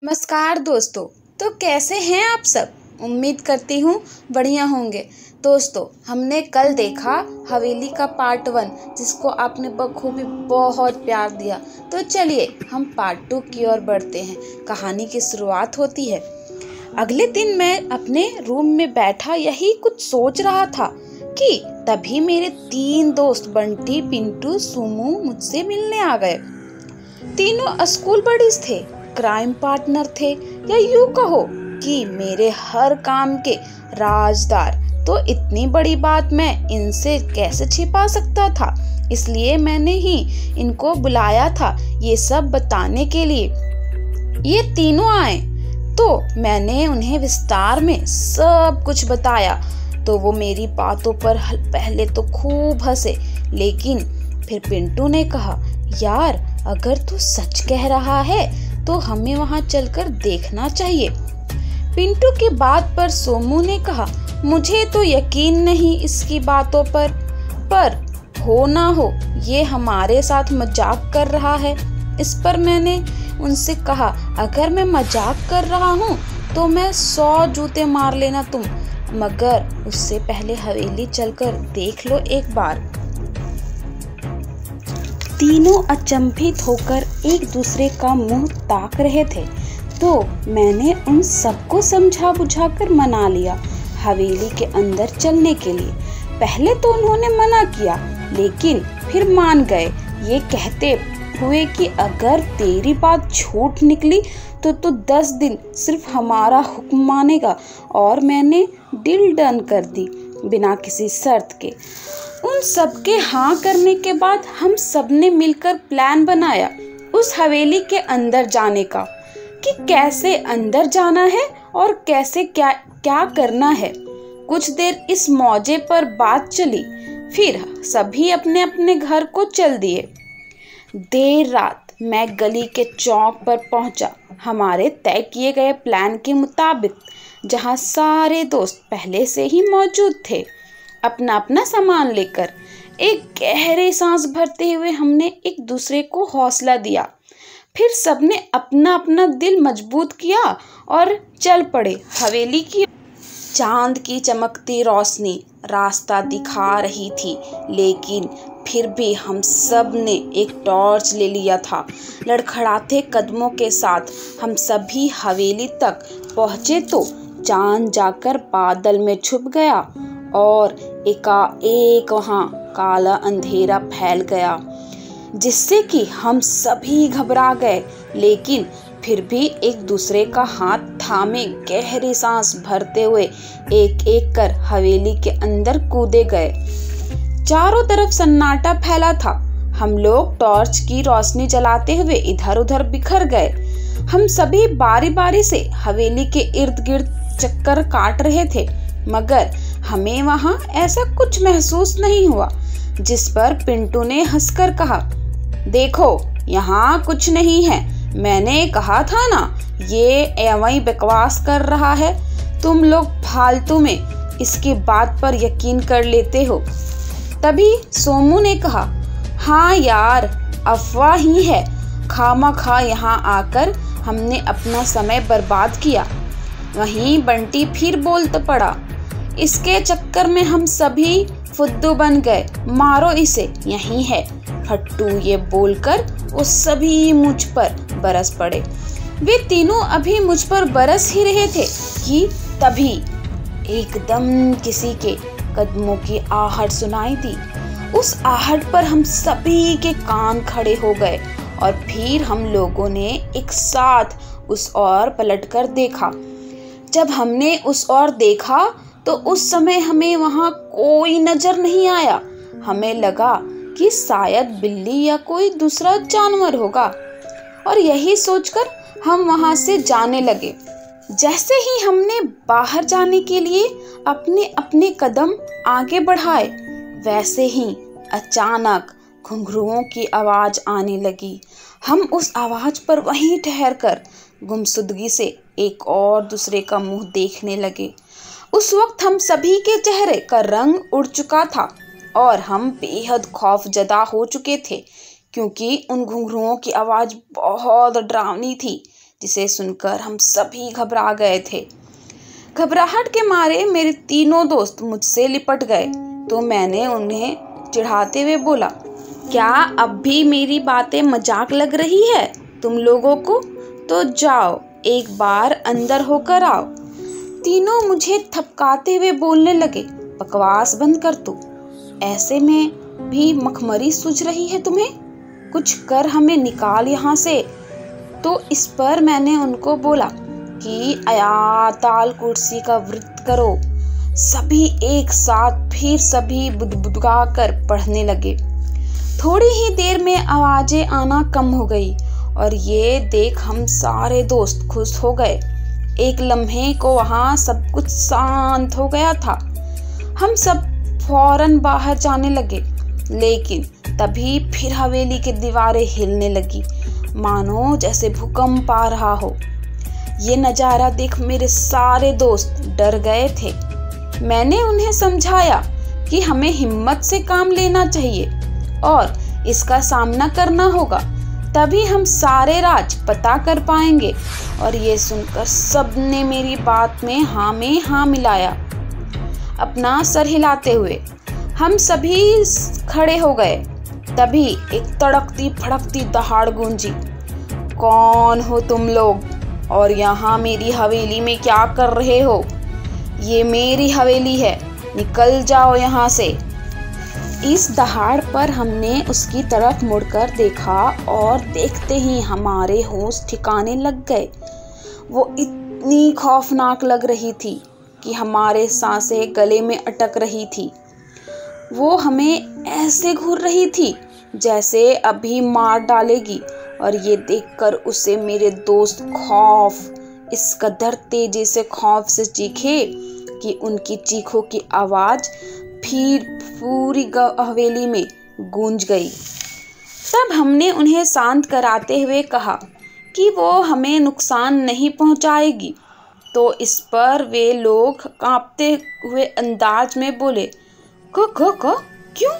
नमस्कार दोस्तों। तो कैसे हैं आप सब। उम्मीद करती हूँ बढ़िया होंगे। दोस्तों, हमने कल देखा हवेली का पार्ट 1, जिसको आपने बखूबी बहुत प्यार दिया। तो चलिए हम पार्ट 2 की ओर बढ़ते हैं। कहानी की शुरुआत होती है। अगले दिन मैं अपने रूम में बैठा यही कुछ सोच रहा था कि तभी मेरे 3 दोस्त बंटी, पिंटू, सुमू मुझसे मिलने आ गए। तीनों स्कूल बडीज थे, क्राइम पार्टनर थे, या यूं कहो कि मेरे हर काम के राजदार। तो इतनी बड़ी बात मैं इनसे कैसे छिपा सकता था, इसलिए मैंने ही इनको बुलाया था ये सब बताने के लिए। ये तीनों आए तो मैंने उन्हें विस्तार में सब कुछ बताया। तो वो मेरी बातों पर पहले तो खूब हंसे, लेकिन फिर पिंटू ने कहा, यार अगर तू सच कह रहा है तो हमें वहां चलकर देखना चाहिए। पिंटू की बात पर सोमू ने कहा, मुझे तो यकीन नहीं इसकी बातों पर हो ना हो ये हमारे साथ मजाक कर रहा है। इस पर मैंने उनसे कहा, अगर मैं मजाक कर रहा हूँ तो मैं 100 जूते मार लेना तुम, मगर उससे पहले हवेली चलकर देख लो एक बार। तीनों अचंभित होकर एक दूसरे का मुंह ताक रहे थे। तो मैंने उन सबको समझा बुझाकर मना लिया हवेली के अंदर चलने के लिए। पहले तो उन्होंने मना किया, लेकिन फिर मान गए, ये कहते हुए कि अगर तेरी बात झूठ निकली तो तू 10 दिन सिर्फ हमारा हुक्म मानेगा। और मैंने डील डन कर दी बिना किसी शर्त के। उन सबके हाँ करने के बाद हम सबने मिलकर प्लान बनाया उस हवेली के अंदर जाने का, कि कैसे अंदर जाना है और कैसे क्या क्या करना है। कुछ देर इस मौजे पर बात चली, फिर सभी अपने अपने घर को चल दिए। देर रात मैं गली के चौक पर पहुंचा, हमारे तय किए गए प्लान के मुताबिक, जहां सारे दोस्त पहले से ही मौजूद थे अपना अपना सामान लेकर। एक गहरी सांस भरते हुए हमने एक दूसरे को हौसला दिया। फिर सबने अपना अपना दिल मजबूत किया और चल पड़े हवेली की। चांद की चमकती रोशनी रास्ता दिखा रही थी, लेकिन फिर भी हम सब ने एक टॉर्च ले लिया था। लड़खड़ाते कदमों के साथ हम सभी हवेली तक पहुँचे तो चांद जाकर बादल में छुप गया और एकाएक वहाँ काला अंधेरा फैल गया, जिससे कि हम सभी घबरा गए। लेकिन फिर भी एक दूसरे का हाथ थामे गहरी सांस भरते हुए एक एक कर हवेली के अंदर कूदे गए। चारों तरफ सन्नाटा फैला था। हम लोग टॉर्च की रोशनी जलाते हुए इधर उधर बिखर गए। हम सभी बारी बारी से हवेली के इर्द गिर्द चक्कर काट रहे थे, मगर हमें वहां ऐसा कुछ महसूस नहीं हुआ। जिस पर पिंटू ने हंसकर कहा, देखो यहाँ कुछ नहीं है, मैंने कहा था ना, ये एवं बकवास कर रहा है। तुम लोग फालतू में इसकी बात पर यकीन कर लेते हो। तभी सोमू ने कहा, हाँ यार, अफवाह ही है, खामखा यहाँ आकर हमने अपना समय बर्बाद किया। वहीं बंटी फिर बोल तो पड़ा, इसके चक्कर में हम सभी फुद्दू बन गए, मारो इसे, यही है। हट्टू ये बोलकर वो सभी मुझ पर बरस पड़े। वे तीनों अभी मुझ पर बरस ही रहे थे कि तभी एकदम किसी के कदमों की आहट सुनाई दी। उस आहट पर हम सभी के कान खड़े हो गए और फिर हम लोगों ने एक साथ उस ओर पलटकर देखा। जब हमने उस ओर देखा तो उस समय हमें वहां कोई नजर नहीं आया। हमें लगा कि शायद बिल्ली या कोई दूसरा जानवर होगा, और यही सोचकर हम वहां से जाने लगे। जैसे ही हमने बाहर जाने के लिए अपने अपने कदम आगे बढ़ाए, वैसे ही अचानक घुंघरुओं की आवाज आने लगी। हम उस आवाज पर वहीं ठहरकर गुमसुदगी से एक और दूसरे का मुंह देखने लगे। उस वक्त हम सभी के चेहरे का रंग उड़ चुका था और हम बेहद खौफजदा हो चुके थे, क्योंकि उन घुंघरुओं की आवाज बहुत डरावनी थी। जिसे सुनकर हम सभी घबरा गए थे। घबराहट के मारे मेरे तीनों दोस्त मुझसे लिपट गए तो मैंने उन्हें चिढ़ाते हुए बोला, क्या अब भी मेरी बातें मजाक लग रही है तुम लोगों को? तो जाओ एक बार अंदर होकर आओ। तीनों मुझे थपकाते हुए बोलने लगे, बकवास बंद कर तू, ऐसे में भी मखमरी सूझ रही है तुम्हें? कुछ कर हमें निकाल यहाँ से। तो इस पर मैंने उनको बोला कि अयाताल कुर्सी का वृत्त करो। सभी एक साथ फिर सभी बुदबुदा कर पढ़ने लगे। थोड़ी ही देर में आवाजें आना कम हो गई और ये देख हम सारे दोस्त खुश हो गए। एक लम्हे को वहाँ सब कुछ शांत हो गया था। हम सब फौरन बाहर जाने लगे, लेकिन तभी फिर हवेली की दीवारें हिलने लगी, मानो जैसे भूकंप आ रहा हो। ये नज़ारा देख मेरे सारे दोस्त डर गए थे। मैंने उन्हें समझाया कि हमें हिम्मत से काम लेना चाहिए और इसका सामना करना होगा, तभी हम सारे राज पता कर पाएंगे। और ये सुनकर सबने मेरी बात में हाँ मिलाया। अपना सर हिलाते हुए हम सभी खड़े हो गए। तभी एक तड़कती फड़कती दहाड़ गूंजी, कौन हो तुम लोग और यहाँ मेरी हवेली में क्या कर रहे हो? ये मेरी हवेली है, निकल जाओ यहाँ से। इस दहाड़ पर हमने उसकी तरफ मुड़कर देखा और देखते ही हमारे होश ठिकाने लग गए। वो इतनी खौफनाक लग रही थी कि हमारे सांसें गले में अटक रही थी। वो हमें ऐसे घूर रही थी जैसे अभी मार डालेगी और ये देखकर उसे मेरे दोस्त खौफ इस कदर तेजी से खौफ से चीखे कि उनकी चीखों की आवाज़ फिर पूरी हवेली में गूंज गई। तब हमने उन्हें शांत कराते हुए कहा कि वो हमें नुकसान नहीं पहुंचाएगी। तो इस पर वे लोग कांपते हुए अंदाज में बोले, क्यों?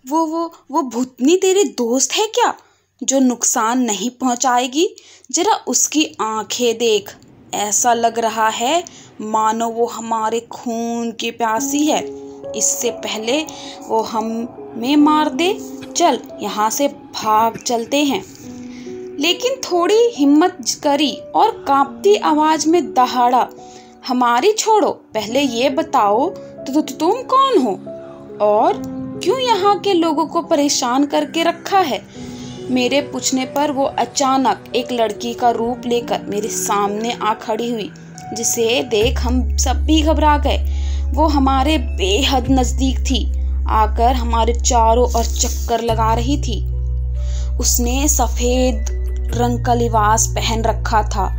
वो भूतनी तेरे दोस्त है क्या जो नुकसान नहीं पहुंचाएगी? जरा उसकी आंखें देख, ऐसा लग रहा है मानो वो हमारे खून की प्यासी है। इससे पहले वो हमें मार दे, चल यहाँ से भाग चलते हैं। लेकिन थोड़ी हिम्मत करी और कांपती आवाज में दहाड़ा, हमारी छोड़ो, पहले ये बताओ तो तुम कौन हो और क्यों यहाँ के लोगों को परेशान करके रखा है? मेरे पूछने पर वो अचानक एक लड़की का रूप लेकर मेरे सामने आ खड़ी हुई, जिसे देख हम सब भी घबरा गए। वो हमारे बेहद नजदीक थी, आकर हमारे चारों ओर चक्कर लगा रही थी। उसने सफेद रंग का लिबास पहन रखा था।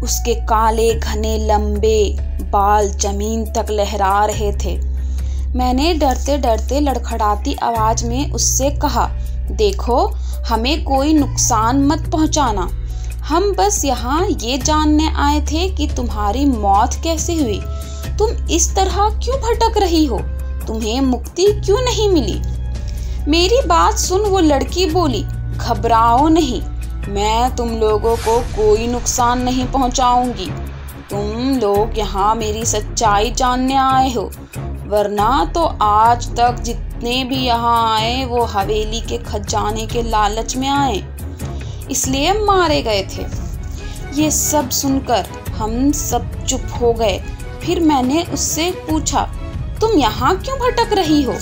उसके काले घने लंबे बाल जमीन तक लहरा रहे थे। मैंने डरते डरते लड़खड़ाती आवाज में उससे कहा, देखो, हमें कोई नुकसान मत पहुंचाना। हम बस यहाँ ये जानने आए थे कि तुम्हारी मौत कैसे हुई। तुम इस तरह क्यों भटक रही हो? तुम्हें मुक्ति क्यों नहीं मिली? मेरी बात सुन वो लड़की बोली, घबराओ नहीं, मैं तुम लोगों को कोई नुकसान नहीं पहुंचाऊंगी। तुम लोग यहाँ मेरी सच्चाई जानने आए हो, वरना तो आज तक जितने भी यहाँ आए वो हवेली के खजाने के लालच में आए, इसलिए मारे गए थे। ये सब सुनकर हम सब चुप हो गए। फिर मैंने उससे पूछा, तुम यहाँ क्यों भटक रही हो?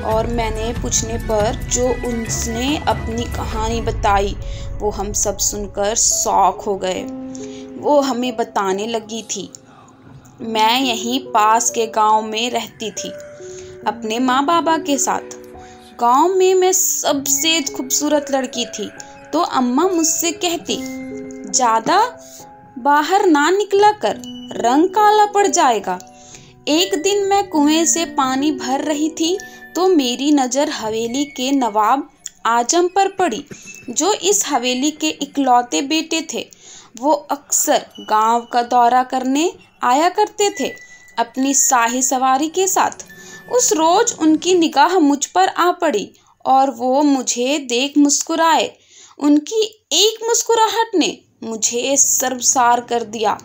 और मैंने पूछने पर जो उसने अपनी कहानी बताई वो हम सब सुनकर शॉक हो गए। वो हमें बताने लगी थी, मैं यहीं पास के गांव में रहती थी अपने माँ बाबा के साथ। गांव में मैं सबसे खूबसूरत लड़की थी, तो अम्मा मुझसे कहती, ज़्यादा बाहर ना निकला कर, रंग काला पड़ जाएगा। एक दिन मैं कुएं से पानी भर रही थी तो मेरी नज़र हवेली के नवाब आजम पर पड़ी, जो इस हवेली के इकलौते बेटे थे। वो अक्सर गांव का दौरा करने आया करते थे अपनी शाही सवारी के साथ। उस रोज उनकी निगाह मुझ पर आ पड़ी और वो मुझे देख मुस्कुराए। उनकी एक मुस्कुराहट ने मुझे शर्मसार कर दिया।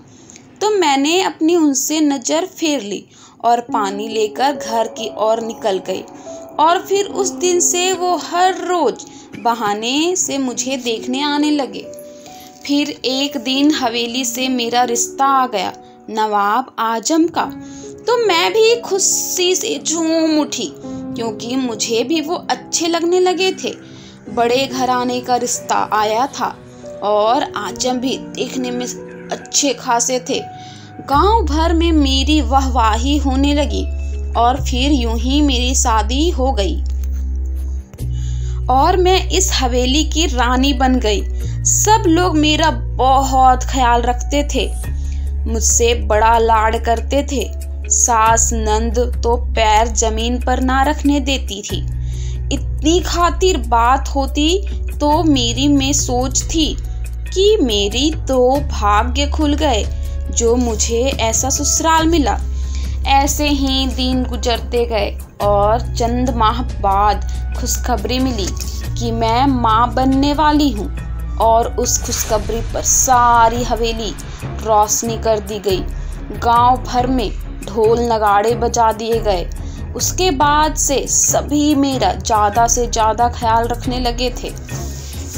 तो मैंने अपनी उनसे नज़र फेर ली और पानी लेकर घर की ओर निकल गई। और फिर उस दिन से वो हर रोज बहाने से मुझे देखने आने लगे। फिर एक दिन हवेली से मेरा रिश्ता आ गया, नवाब आजम का। तो मैं भी खुशी से झूम उठी, क्योंकि मुझे भी वो अच्छे लगने लगे थे। बड़े घराने का रिश्ता आया था और आजम भी देखने में अच्छे खासे थे। गांव भर में मेरी वाहवाही होने लगी और फिर यूं ही मेरी शादी हो गई और मैं इस हवेली की रानी बन गई। सब लोग मेरा बहुत ख्याल रखते थे, मुझसे बड़ा लाड करते थे। सास नंद तो पैर जमीन पर ना रखने देती थी। इतनी खातिर बात होती तो मेरी में सोच थी कि मेरी तो भाग्य खुल गए जो मुझे ऐसा ससुराल मिला। ऐसे ही दिन गुजरते गए और चंद माह बाद खुशखबरी मिली कि मैं माँ बनने वाली हूँ। और उस खुशखबरी पर सारी हवेली रोशनी कर दी गई। गांव भर में ढोल नगाड़े बजा दिए गए। उसके बाद से सभी मेरा ज़्यादा से ज़्यादा ख्याल रखने लगे थे।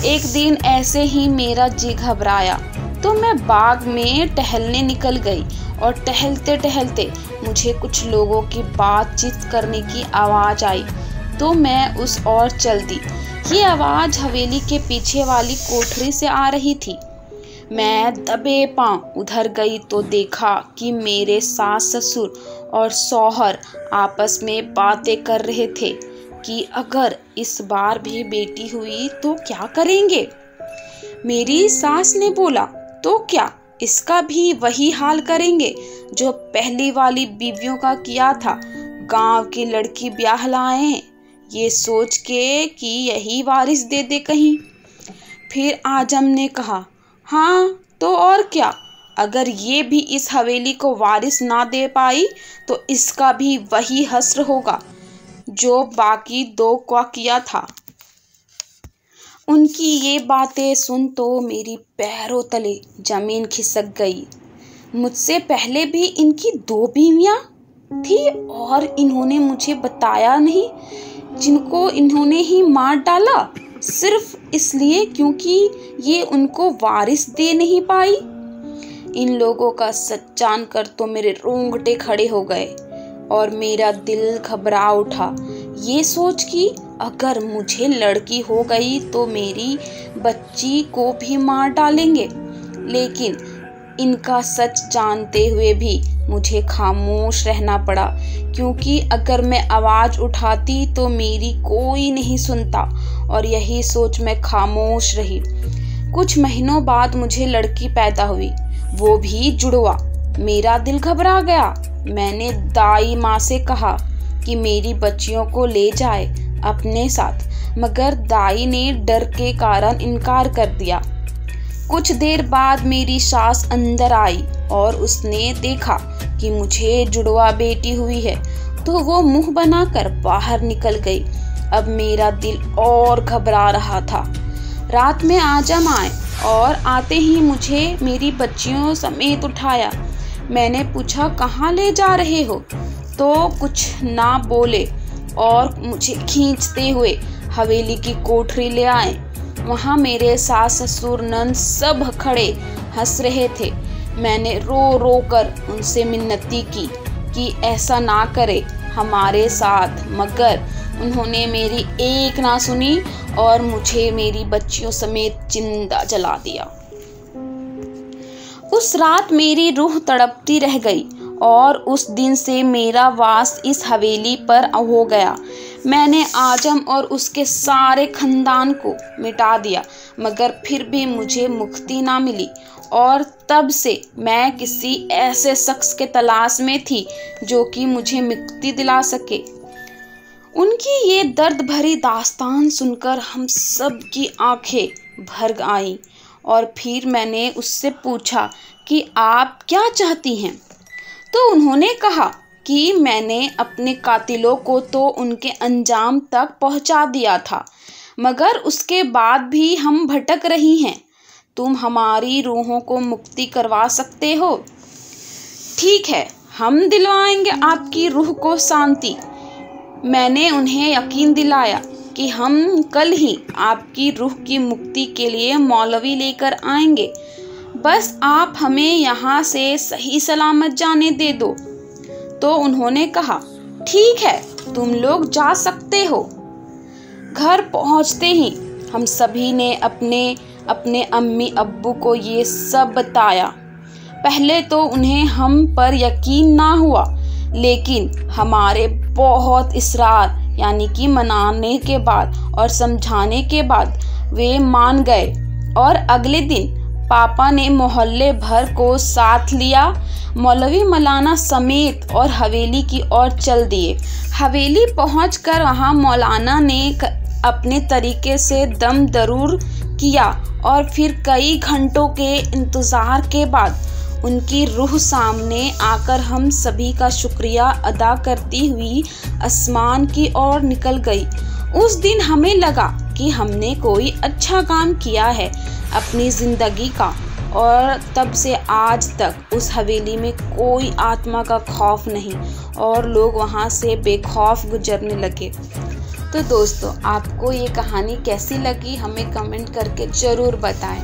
एक दिन ऐसे ही मेरा जी घबराया तो मैं बाग में टहलने निकल गई और टहलते टहलते मुझे कुछ लोगों की बातचीत करने की आवाज़ आई तो मैं उस ओर चल दी। ये आवाज़ हवेली के पीछे वाली कोठरी से आ रही थी। मैं दबे पांव उधर गई तो देखा कि मेरे सास ससुर और शौहर आपस में बातें कर रहे थे कि अगर इस बार भी बेटी हुई तो क्या करेंगे। मेरी सास ने बोला, तो क्या इसका भी वही हाल करेंगे जो पहली वाली बीवियों का किया था, गांव की लड़की ब्याह लाएं ये सोच के कि यही वारिस दे दे कहीं। फिर आजम ने कहा, हाँ तो और क्या, अगर ये भी इस हवेली को वारिस ना दे पाई तो इसका भी वही हश्र होगा जो बाकी दो का किया था। उनकी ये बातें सुन तो मेरी पैरों तले जमीन खिसक गई। मुझसे पहले भी इनकी 2 बीवियां थी और इन्होंने मुझे बताया नहीं, जिनको इन्होंने ही मार डाला सिर्फ इसलिए क्योंकि ये उनको वारिस दे नहीं पाई। इन लोगों का सच जानकर तो मेरे रोंगटे खड़े हो गए और मेरा दिल घबरा उठा, ये सोच कि अगर मुझे लड़की हो गई तो मेरी बच्ची को भी मार डालेंगे। लेकिन इनका सच जानते हुए भी मुझे खामोश रहना पड़ा, क्योंकि अगर मैं आवाज़ उठाती तो मेरी कोई नहीं सुनता और यही सोच मैं खामोश रही। कुछ महीनों बाद मुझे लड़की पैदा हुई, वो भी जुड़वा। मेरा दिल घबरा गया। मैंने दाई माँ से कहा कि मेरी बच्चियों को ले जाए अपने साथ, मगर दाई ने डर के कारण इनकार कर दिया। कुछ देर बाद मेरी सास अंदर आई और उसने देखा कि मुझे जुड़वा बेटी हुई है तो वो मुंह बनाकर बाहर निकल गई। अब मेरा दिल और घबरा रहा था। रात में आजम आए और आते ही मुझे मेरी बच्चियों समेत उठाया। मैंने पूछा, कहाँ ले जा रहे हो? तो कुछ ना बोले और मुझे खींचते हुए हवेली की कोठरी ले आए। वहाँ मेरे सास ससुर नंद सब खड़े हंस रहे थे। मैंने रो रो कर उनसे मिन्नती की कि ऐसा ना करे हमारे साथ, मगर उन्होंने मेरी एक ना सुनी और मुझे मेरी बच्चियों समेत जिंदा जला दिया। उस रात मेरी रूह तड़पती रह गई और उस दिन से मेरा वास इस हवेली पर हो गया। मैंने आजम और उसके सारे खानदान को मिटा दिया, मगर फिर भी मुझे मुक्ति ना मिली और तब से मैं किसी ऐसे शख्स के तलाश में थी जो कि मुझे मुक्ति दिला सके। उनकी ये दर्द भरी दास्तान सुनकर हम सब की आंखें भर आईं और फिर मैंने उससे पूछा कि आप क्या चाहती हैं? तो उन्होंने कहा कि मैंने अपने कातिलों को तो उनके अंजाम तक पहुंचा दिया था, मगर उसके बाद भी हम भटक रही हैं। तुम हमारी रूहों को मुक्ति करवा सकते हो। ठीक है, हम दिलवाएंगे आपकी रूह को शांति। मैंने उन्हें यकीन दिलाया कि हम कल ही आपकी रूह की मुक्ति के लिए मौलवी लेकर आएंगे। बस आप हमें यहाँ से सही सलामत जाने दे दो। तो उन्होंने कहा, ठीक है, तुम लोग जा सकते हो। घर पहुँचते ही हम सभी ने अपने अपने अम्मी अब्बू को ये सब बताया। पहले तो उन्हें हम पर यकीन ना हुआ, लेकिन हमारे बहुत इसरार यानी कि मनाने के बाद और समझाने के बाद वे मान गए और अगले दिन पापा ने मोहल्ले भर को साथ लिया, मौलवी मौलाना समेत, और हवेली की ओर चल दिए। हवेली पहुंचकर वहां मौलाना ने अपने तरीके से दम दरूर किया और फिर कई घंटों के इंतज़ार के बाद उनकी रूह सामने आकर हम सभी का शुक्रिया अदा करती हुई आसमान की ओर निकल गई। उस दिन हमें लगा कि हमने कोई अच्छा काम किया है अपनी ज़िंदगी का, और तब से आज तक उस हवेली में कोई आत्मा का खौफ नहीं और लोग वहाँ से बेखौफ गुजरने लगे। तो दोस्तों, आपको ये कहानी कैसी लगी हमें कमेंट करके ज़रूर बताएं।